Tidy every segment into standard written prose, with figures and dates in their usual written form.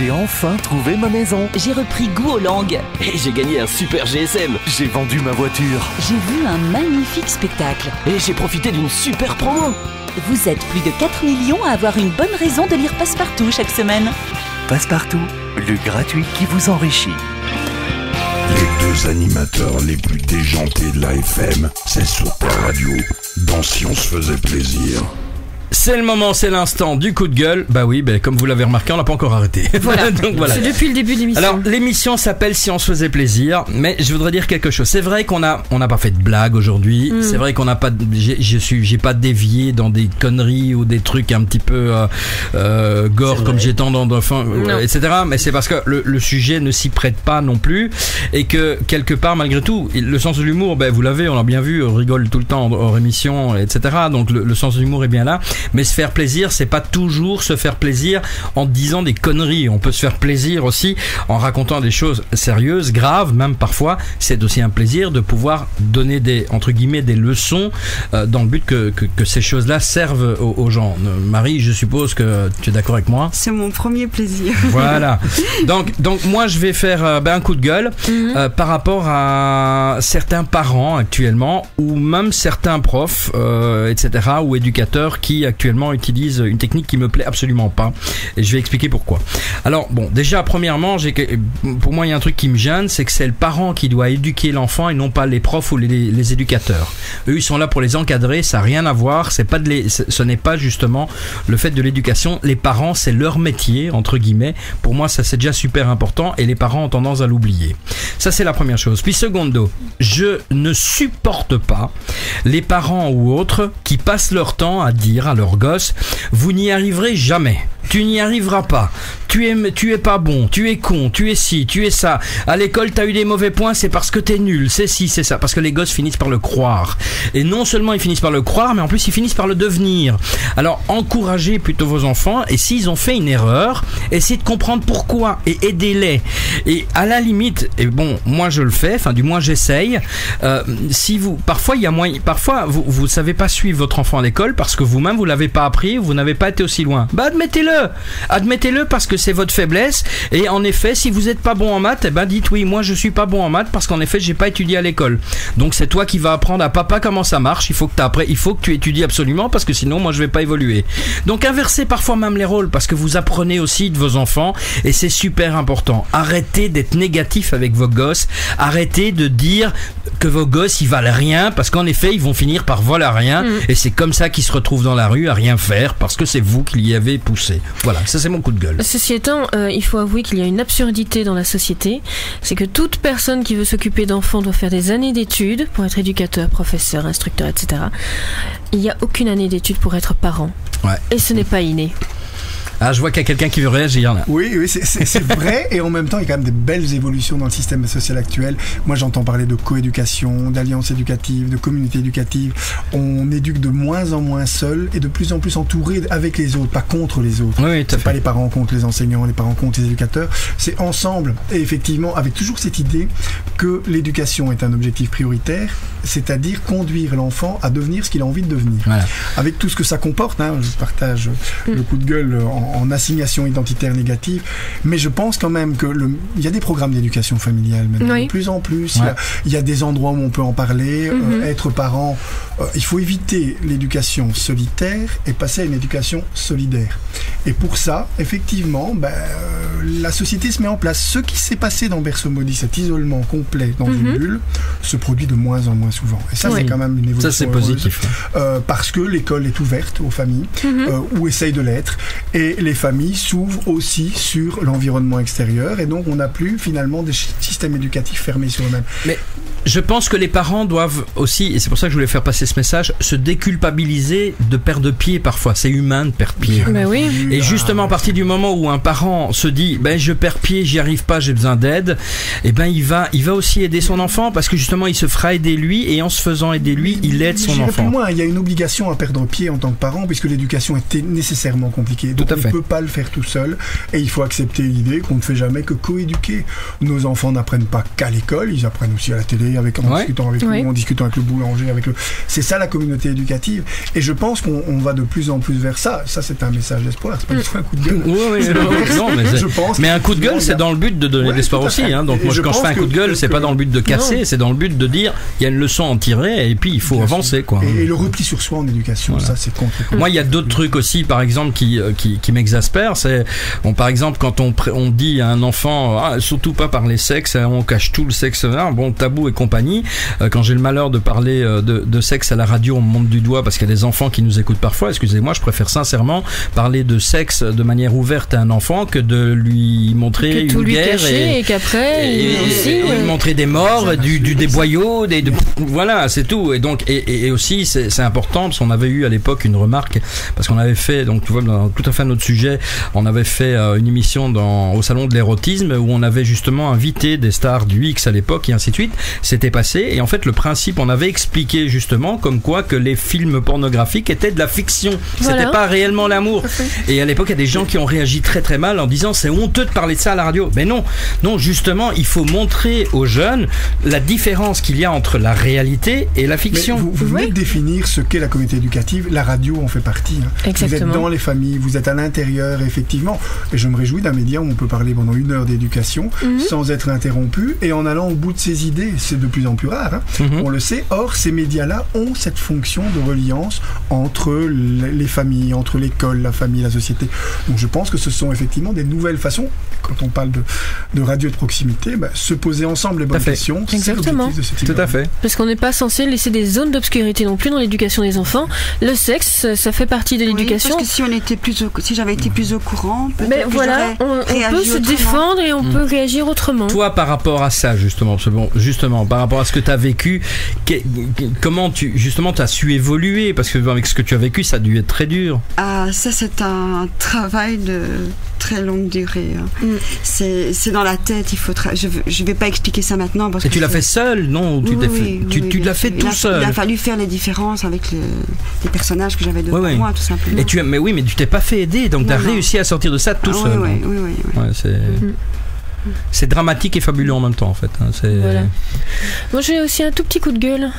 J'ai enfin trouvé ma maison. J'ai repris goût aux langues. Et j'ai gagné un super GSM. J'ai vendu ma voiture. J'ai vu un magnifique spectacle. Et j'ai profité d'une super promo. Vous êtes plus de 4 millions à avoir une bonne raison de lire Passepartout chaque semaine. Passepartout, le gratuit qui vous enrichit. Les deux animateurs les plus déjantés de la FM, c'est sur ta radio. Dans Si on se faisait plaisir. C'est le moment, c'est l'instant du coup de gueule. Bah oui, comme vous l'avez remarqué, on n'a pas encore arrêté. Voilà. Donc voilà. C'est depuis le début de l'émission. Alors l'émission s'appelle Si on se faisait plaisir, mais je voudrais dire quelque chose. C'est vrai qu'on n'a pas fait de blagues aujourd'hui. C'est vrai qu'on n'a pas, j'ai pas dévié dans des conneries ou des trucs un petit peu gore comme j'ai tendance, etc. Mais c'est parce que le sujet ne s'y prête pas non plus et que quelque part malgré tout, le sens de l'humour, vous l'avez, on l'a bien vu, on rigole tout le temps hors émission, etc. Donc le sens de l'humour est bien là. Mais se faire plaisir, c'est pas toujours se faire plaisir en disant des conneries. On peut se faire plaisir aussi en racontant des choses sérieuses, graves, même parfois. C'est aussi un plaisir de pouvoir donner entre guillemets, des leçons dans le but que ces choses-là servent aux gens. Marie, je suppose que tu es d'accord avec moi. C'est mon premier plaisir. Voilà. Donc moi, je vais faire un coup de gueule par rapport à certains parents actuellement, ou même certains profs, etc., ou éducateurs qui actuellement utilisent une technique qui me plaît absolument pas, et je vais expliquer pourquoi. Alors déjà premièrement, pour moi il y a un truc qui me gêne, c'est que c'est le parent qui doit éduquer l'enfant et non pas les profs ou les éducateurs. Eux ils sont là pour les encadrer, ça n'a rien à voir, ce n'est pas justement le fait de l'éducation. Les parents, c'est leur métier entre guillemets. Pour moi ça c'est déjà super important et les parents ont tendance à l'oublier. Ça c'est la première chose. Puis secondo, je ne supporte pas les parents ou autres qui passent leur temps à dire à leurs gosses: vous n'y arriverez jamais, tu n'y arriveras pas, tu es pas bon, tu es con, tu es ci, tu es ça, à l'école t'as eu des mauvais points, c'est parce que t'es nul, c'est ci, c'est ça. Parce que les gosses finissent par le croire, et non seulement ils finissent par le croire, mais en plus ils finissent par le devenir. Alors encouragez plutôt vos enfants, et s'ils ont fait une erreur, essayez de comprendre pourquoi et aidez-les. Et à la limite, moi je le fais, enfin du moins j'essaye, parfois vous savez pas suivre votre enfant à l'école parce que vous-même vous l'avez pas appris, vous n'avez pas été aussi loin. Admettez-le parce que c'est votre faiblesse. Et en effet, si vous êtes pas bon en maths, dites oui, moi je suis pas bon en maths parce qu'en effet j'ai pas étudié à l'école. Donc c'est toi qui vas apprendre à papa comment ça marche. Il faut que tu étudies absolument parce que sinon moi je vais pas évoluer. Donc inversez parfois même les rôles parce que vous apprenez aussi de vos enfants et c'est super important. Arrêtez d'être négatif avec vos gosses. Arrêtez de dire que vos gosses ils valent rien parce qu'en effet ils vont finir par voler à rien et c'est comme ça qu'ils se retrouvent dans la rue à rien faire parce que c'est vous qui l'y avez poussé. Voilà, ça c'est mon coup de gueule. Ceci étant, il faut avouer qu'il y a une absurdité dans la société, c'est que toute personne qui veut s'occuper d'enfants doit faire des années d'études pour être éducateur, professeur, instructeur, etc. Il n'y a aucune année d'études pour être parent. Ouais. Et ce n'est pas inné. Ah, je vois qu'il y a quelqu'un qui veut réagir là. Oui, c'est vrai, et en même temps, il y a quand même des belles évolutions dans le système social actuel. Moi, j'entends parler de coéducation, d'alliance éducative, de communauté éducative. On éduque de moins en moins seul et de plus en plus entouré avec les autres, pas contre les autres. Oui, c'est pas les parents contre les enseignants, les parents contre les éducateurs. C'est ensemble, et effectivement, avec toujours cette idée que l'éducation est un objectif prioritaire, c'est-à-dire conduire l'enfant à devenir ce qu'il a envie de devenir. Voilà. Avec tout ce que ça comporte, je partage le coup de gueule en assignation identitaire négative, mais je pense quand même il y a des programmes d'éducation familiale maintenant, de plus en plus. Ouais. Il y a des endroits où on peut en parler. Être parent, il faut éviter l'éducation solitaire et passer à une éducation solidaire. Et pour ça, effectivement, la société se met en place. Ce qui s'est passé dans Berceau maudit, cet isolement complet dans une bulle, se produit de moins en moins souvent. Et ça, c'est quand même une évolution. Ça, c'est positif. Parce que l'école est ouverte aux familles, ou essaye de l'être, et les familles s'ouvrent aussi sur l'environnement extérieur, et donc on n'a plus finalement des systèmes éducatifs fermés sur eux-mêmes. Mais je pense que les parents doivent aussi, et c'est pour ça que je voulais faire passer ce message, se déculpabiliser de perdre pied parfois. C'est humain de perdre pied. Oui. Et justement, à partir du moment où un parent se dit je perds pied, j'y arrive pas, j'ai besoin d'aide, il va aussi aider son enfant parce que justement il se fera aider lui, et en se faisant aider lui, il aide son enfant. Plus loin, il y a une obligation à perdre pied en tant que parent puisque l'éducation était nécessairement compliquée. Donc on ne peut pas le faire tout seul, et il faut accepter l'idée qu'on ne fait jamais que coéduquer. Nos enfants n'apprennent pas qu'à l'école, ils apprennent aussi à la télé, parler en discutant avec nous, en discutant avec le boulanger, c'est ça la communauté éducative. Et je pense qu'on va de plus en plus vers ça. Ça, c'est un message d'espoir. C'est pas du tout un coup de gueule. Mais un coup de gueule, c'est dans le but de donner de l'espoir aussi. Donc moi, quand je fais un coup de gueule, c'est pas dans le but de casser, c'est dans le but de dire il y a une leçon à en tirer et puis il faut avancer, quoi. Et le repli sur soi en éducation, ça, c'est contre. Moi, il y a d'autres trucs aussi, par exemple, qui m'exaspèrent. C'est, par exemple, quand on dit à un enfant, surtout pas parler sexe, on cache tout le sexe, tabou et compagnie. Quand j'ai le malheur de parler de sexe à la radio, on me monte du doigt parce qu'il y a des enfants qui nous écoutent parfois. Excusez-moi, je préfère sincèrement parler de sexe de manière ouverte à un enfant que de lui montrer une guerre et qu'après lui montrer des morts, des boyaux, voilà, c'est tout. Et donc, et aussi, c'est important parce qu'on avait eu à l'époque une remarque parce qu'on avait fait, donc tu vois, dans tout à fait un autre sujet, on avait fait une émission au salon de l'érotisme où on avait justement invité des stars du X à l'époque et ainsi de suite. C'était passé et en fait le principe, on avait expliqué justement comme quoi que les films pornographiques étaient de la fiction. C'était pas réellement l'amour. Et à l'époque, il y a des gens qui ont réagi très très mal en disant c'est honteux de parler de ça à la radio. Mais non, justement, il faut montrer aux jeunes la différence qu'il y a entre la réalité et la fiction. Mais vous venez de définir ce qu'est la communauté éducative. La radio en fait partie. Vous êtes dans les familles, vous êtes à l'intérieur, effectivement. Et je me réjouis d'un média où on peut parler pendant 1 heure d'éducation sans être interrompu et en allant au bout de ses idées. C'est de plus en plus rare, on le sait. Or, ces médias-là ont cette fonction de reliance entre les familles, entre l'école, la famille, la société. Donc je pense que ce sont effectivement des nouvelles façons, quand on parle de radio de proximité, se poser ensemble les bonnes questions. Exactement. Tout à fait. Parce qu'on n'est pas censé laisser des zones d'obscurité non plus dans l'éducation des enfants. Le sexe, ça fait partie de l'éducation. Parce que si j'avais été plus au courant, peut-être que voilà, on peut se défendre et on peut réagir autrement. Toi, par rapport à ça, justement, par rapport à ce que tu as vécu, comment tu as su évoluer? Parce que avec ce que tu as vécu, ça a dû être très dur. Ça, c'est un travail de très longue durée. C'est dans la tête. Je vais pas expliquer ça maintenant. Parce que tu l'as fait seul, non? Tu l'as fait tout seul. Il a fallu faire les différences avec les personnages que j'avais devant moi, tout simplement. Mais tu t'es pas fait aider, donc tu as réussi à sortir de ça tout seul. Oui. C'est dramatique et fabuleux en même temps, en fait. Voilà. Moi, j'ai aussi un tout petit coup de gueule à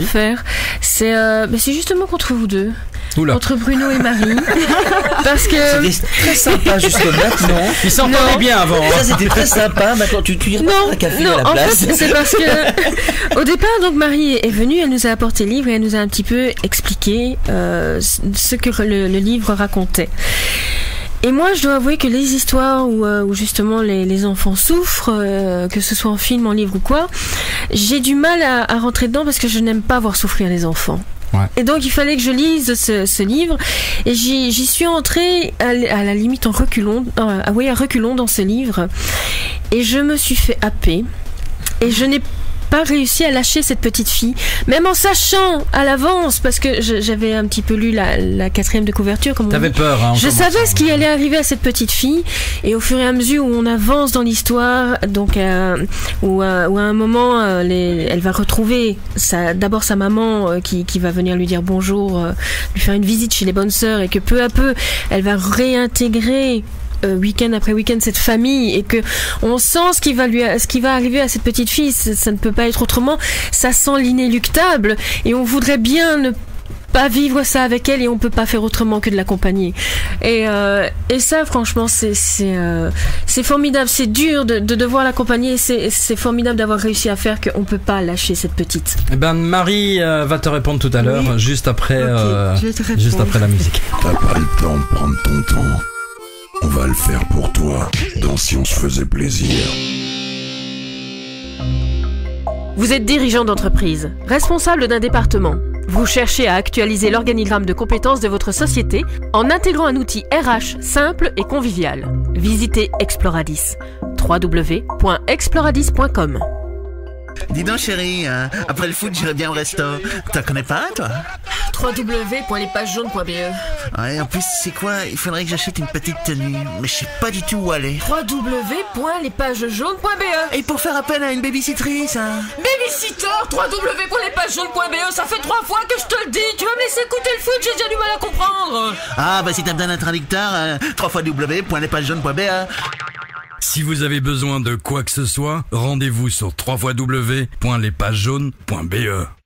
faire. C'est justement contre vous deux. Oula. Entre Bruno et Marie. Parce que c'était très sympa jusque maintenant. Ils s'entendaient bien avant. Ça, c'était très sympa. Maintenant, tu y repasses un café à la place. En fait, c'est parce que au départ, donc Marie est venue, elle nous a apporté le livre et elle nous a un petit peu expliqué ce que le livre racontait. Et moi, je dois avouer que les histoires où justement les enfants souffrent, que ce soit en film, en livre ou quoi, j'ai du mal à rentrer dedans parce que je n'aime pas voir souffrir les enfants. Ouais. Et donc il fallait que je lise ce livre et j'y suis entrée à la limite en reculons, à reculons dans ce livre et je me suis fait happer et je n'ai pas réussi à lâcher cette petite fille, même en sachant à l'avance, parce que j'avais un petit peu lu la 4e de couverture, comme on dit. T'avais peur, je savais ce qui allait arriver à cette petite fille, et au fur et à mesure où on avance dans l'histoire, donc où à un moment, elle va retrouver d'abord sa maman qui va venir lui dire bonjour, lui faire une visite chez les bonnes sœurs, et que peu à peu, elle va réintégrer week-end après week-end cette famille et que on sent ce qui va arriver à cette petite fille, ça ne peut pas être autrement, ça sent l'inéluctable et on voudrait bien ne pas vivre ça avec elle et on peut pas faire autrement que de l'accompagner et ça franchement c'est formidable, c'est dur de devoir l'accompagner, c'est formidable d'avoir réussi à faire qu'on peut pas lâcher cette petite. Marie va te répondre tout à l'heure, juste après la musique. T'as pas le temps de prendre ton temps. On va le faire pour toi, dans Si on se faisait plaisir. Vous êtes dirigeant d'entreprise, responsable d'un département. Vous cherchez à actualiser l'organigramme de compétences de votre société en intégrant un outil RH simple et convivial. Visitez Exploradis. www.exploradis.com. Dis donc chérie, après le foot j'irai bien au resto. T'en connais pas toi? www.lespagesjaunes.be. Ouais, en plus c'est quoi? Il faudrait que j'achète une petite tenue, mais je sais pas du tout où aller. www.lespagesjaunes.be. Et pour faire appel à une babysittrice Babysitter, www.lespagesjaunes.be. Ça fait 3 fois que je te le dis. Tu vas me laisser écouter le foot, j'ai déjà du mal à comprendre. Ah bah si t'as besoin d'un traducteur, www.lespagesjaunes.be. Si vous avez besoin de quoi que ce soit, rendez-vous sur www.lespagesjaunes.be.